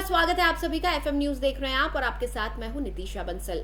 नमस्कार, स्वागत है आप सभी का। एफएम न्यूज देख रहे हैं आप और आपके साथ मैं हूं नितिशा बंसल।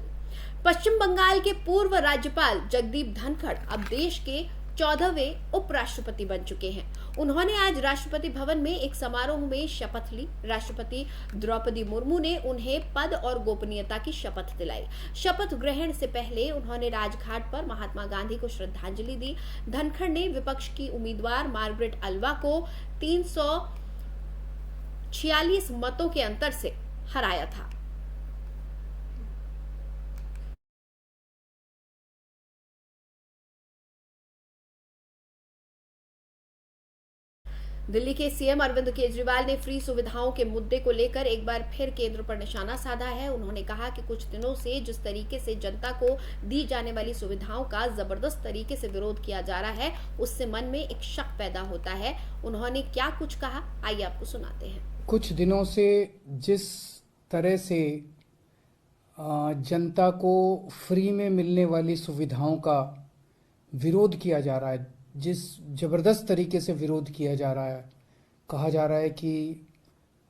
पश्चिम बंगाल के पूर्व राज्यपाल जगदीप धनखड़ अब देश के 14वें उपराष्ट्रपति बन चुके हैं। उन्होंने आज राष्ट्रपति भवन में एक समारोह में शपथ ली। राष्ट्रपति द्रौपदी मुर्मू ने उन्हें पद और गोपनीयता की शपथ दिलाई। शपथ ग्रहण से पहले उन्होंने राजघाट पर महात्मा गांधी को श्रद्धांजलि दी। धनखड़ ने विपक्ष की उम्मीदवार मार्गरेट अल्वा को 346 मतों के अंतर से हराया था। दिल्ली के सीएम अरविंद केजरीवाल ने फ्री सुविधाओं के मुद्दे को लेकर एक बार फिर केंद्र पर निशाना साधा है। उन्होंने कहा कि कुछ दिनों से जिस तरीके से जनता को दी जाने वाली सुविधाओं का जबरदस्त तरीके से विरोध किया जा रहा है, उससे मन में एक शक पैदा होता है। उन्होंने क्या कुछ कहा, आइए आपको सुनाते हैं। कुछ दिनों से जिस तरह से जनता को फ्री में मिलने वाली सुविधाओं का विरोध किया जा रहा है, जिस ज़बरदस्त तरीके से विरोध किया जा रहा है, कहा जा रहा है कि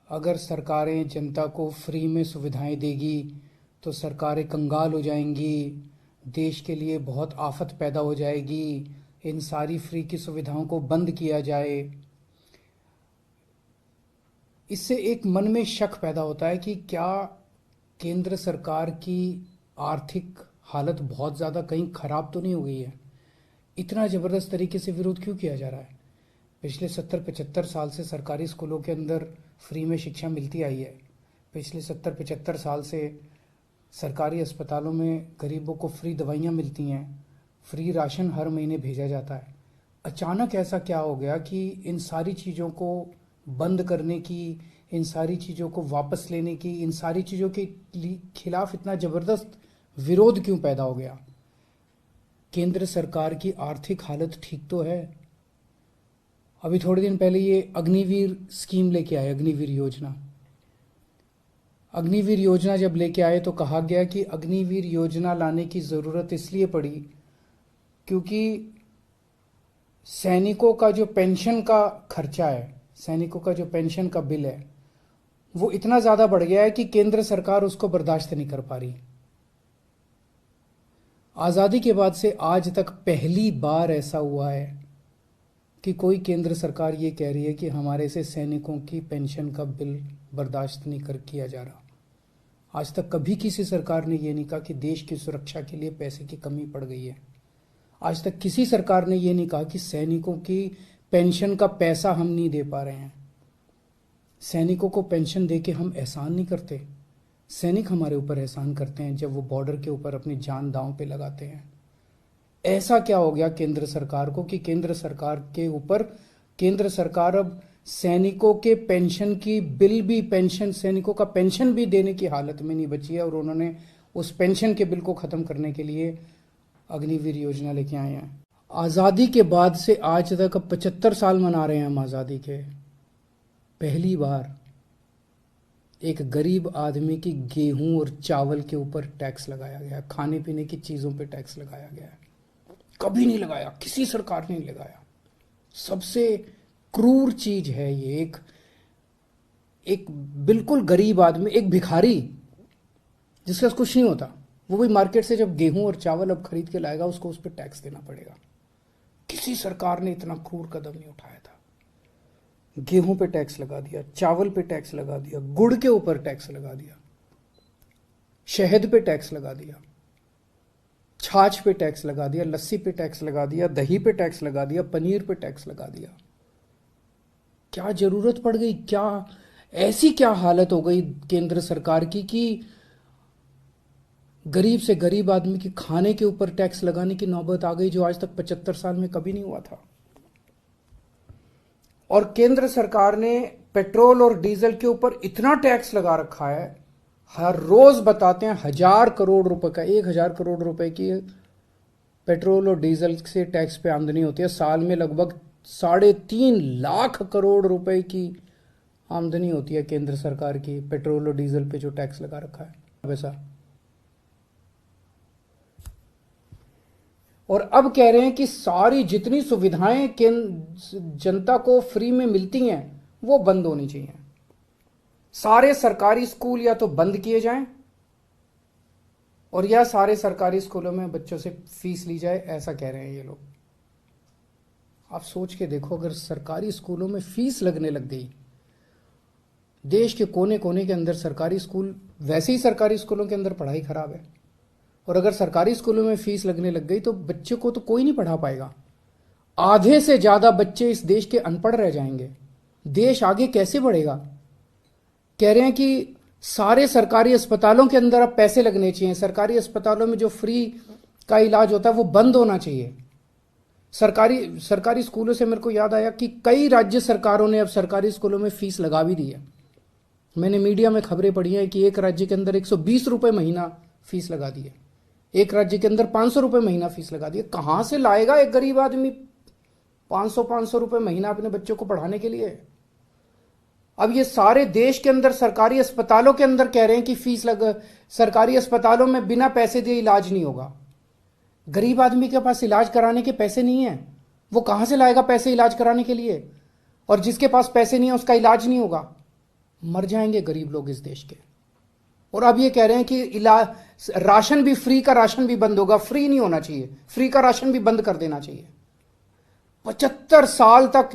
अगर सरकारें जनता को फ्री में सुविधाएं देगी तो सरकारें कंगाल हो जाएंगी, देश के लिए बहुत आफत पैदा हो जाएगी, इन सारी फ्री की सुविधाओं को बंद किया जाए। इससे एक मन में शक पैदा होता है कि क्या केंद्र सरकार की आर्थिक हालत बहुत ज़्यादा कहीं ख़राब तो नहीं हो गई है। इतना ज़बरदस्त तरीके से विरोध क्यों किया जा रहा है। पिछले 70-75 साल से सरकारी स्कूलों के अंदर फ्री में शिक्षा मिलती आई है। पिछले 70-75 साल से सरकारी अस्पतालों में गरीबों को फ्री दवाइयाँ मिलती हैं, फ्री राशन हर महीने भेजा जाता है। अचानक ऐसा क्या हो गया कि इन सारी चीज़ों को बंद करने की, इन सारी चीज़ों को वापस लेने की, इन सारी चीज़ों के खिलाफ इतना ज़बरदस्त विरोध क्यों पैदा हो गया। केंद्र सरकार की आर्थिक हालत ठीक तो है। अभी थोड़े दिन पहले ये अग्निवीर स्कीम लेके आए, अग्निवीर योजना। अग्निवीर योजना जब लेके आए तो कहा गया कि अग्निवीर योजना लाने की ज़रूरत इसलिए पड़ी क्योंकि सैनिकों का जो पेंशन का खर्चा है, सैनिकों का जो पेंशन का बिल है, वो इतना ज़्यादा बढ़ गया है कि केंद्र सरकार उसको बर्दाश्त नहीं कर पा रही। आज़ादी के बाद से आज तक पहली बार ऐसा हुआ है कि कोई केंद्र सरकार ये कह रही है कि हमारे से सैनिकों की पेंशन का बिल बर्दाश्त नहीं कर किया जा रहा। आज तक कभी किसी सरकार ने ये नहीं कहा कि देश की सुरक्षा के लिए पैसे की कमी पड़ गई है। आज तक किसी सरकार ने ये नहीं कहा कि सैनिकों की पेंशन का पैसा हम नहीं दे पा रहे हैं। सैनिकों को पेंशन दे के हम एहसान नहीं करते। सैनिक हमारे ऊपर एहसान करते हैं जब वो बॉर्डर के ऊपर अपनी जान दांव पे लगाते हैं। ऐसा क्या हो गया केंद्र सरकार को कि केंद्र सरकार के ऊपर केंद्र सरकार अब सैनिकों के पेंशन की बिल भी, पेंशन, सैनिकों का पेंशन भी देने की हालत में नहीं बची है। और उन्होंने उस पेंशन के बिल को ख़त्म करने के लिए अग्निवीर योजना लेके आए हैं। आज़ादी के बाद से आज तक अब 75 साल मना रहे हैं हम आज़ादी के। पहली बार एक गरीब आदमी की गेहूं और चावल के ऊपर टैक्स लगाया गया, खाने पीने की चीज़ों पे टैक्स लगाया गया है। कभी नहीं लगाया, किसी सरकार ने नहीं लगाया। सबसे क्रूर चीज है ये। एक बिल्कुल गरीब आदमी, एक भिखारी जिसका कुछ नहीं होता, वो भी मार्केट से जब गेहूं और चावल अब खरीद के लाएगा, उसको उस पर टैक्स देना पड़ेगा। किसी सरकार ने इतना क्रूर कदम नहीं उठाया था। गेहूं पे टैक्स लगा दिया, चावल पे टैक्स लगा दिया, गुड़ के ऊपर टैक्स लगा दिया, शहद पे टैक्स लगा दिया, छाछ पे टैक्स लगा दिया, लस्सी पे टैक्स लगा दिया, दही पे टैक्स लगा दिया, पनीर पे टैक्स लगा दिया। क्या जरूरत पड़ गई, क्या ऐसी क्या हालत हो गई केंद्र सरकार की कि गरीब से गरीब आदमी के खाने के ऊपर टैक्स लगाने की नौबत आ गई, जो आज तक 75 साल में कभी नहीं हुआ था। और केंद्र सरकार ने पेट्रोल और डीजल के ऊपर इतना टैक्स लगा रखा है, हर रोज बताते हैं 1000 करोड़ रुपए का, 1000 करोड़ रुपए की पेट्रोल और डीजल से टैक्स पे आमदनी होती है। साल में लगभग 3.5 लाख करोड़ रुपए की आमदनी होती है केंद्र सरकार की, पेट्रोल और डीजल पे जो टैक्स लगा रखा है वैसा। और अब कह रहे हैं कि सारी जितनी सुविधाएं जनता को फ्री में मिलती हैं वो बंद होनी चाहिए। सारे सरकारी स्कूल या तो बंद किए जाएं और या सारे सरकारी स्कूलों में बच्चों से फीस ली जाए, ऐसा कह रहे हैं ये लोग। आप सोच के देखो, अगर सरकारी स्कूलों में फीस लगने लग गई, देश के कोने कोने के अंदर सरकारी स्कूल, वैसे ही सरकारी स्कूलों के अंदर पढ़ाई खराब है, और अगर सरकारी स्कूलों में फीस लगने लग गई तो बच्चे को तो कोई नहीं पढ़ा पाएगा। आधे से ज्यादा बच्चे इस देश के अनपढ़ रह जाएंगे। देश आगे कैसे बढ़ेगा? कह रहे हैं कि सारे सरकारी अस्पतालों के अंदर अब पैसे लगने चाहिए, सरकारी अस्पतालों में जो फ्री का इलाज होता है वो बंद होना चाहिए। सरकारी स्कूलों से मेरे को याद आया कि कई राज्य सरकारों ने अब सरकारी स्कूलों में फीस लगा भी दी है। मैंने मीडिया में खबरें पढ़ी हैं कि एक राज्य के अंदर 120 रुपए महीना फीस लगा दी है, एक राज्य के अंदर 500 रुपए महीना फीस लगा दी है। कहां से लाएगा एक गरीब आदमी 500 रुपए महीना अपने बच्चों को पढ़ाने के लिए? अब ये सारे देश के अंदर सरकारी अस्पतालों के अंदर कह रहे हैं कि फीस सरकारी अस्पतालों में बिना पैसे दिए इलाज नहीं होगा। गरीब आदमी के पास इलाज कराने के पैसे नहीं है, वो कहां से लाएगा पैसे इलाज कराने के लिए? और जिसके पास पैसे नहीं है उसका इलाज नहीं होगा। मर जाएंगे गरीब लोग इस देश के। और अब ये कह रहे हैं कि इलाज, राशन भी, फ्री का राशन भी बंद होगा। फ्री नहीं होना चाहिए, फ्री का राशन भी बंद कर देना चाहिए। 75 साल तक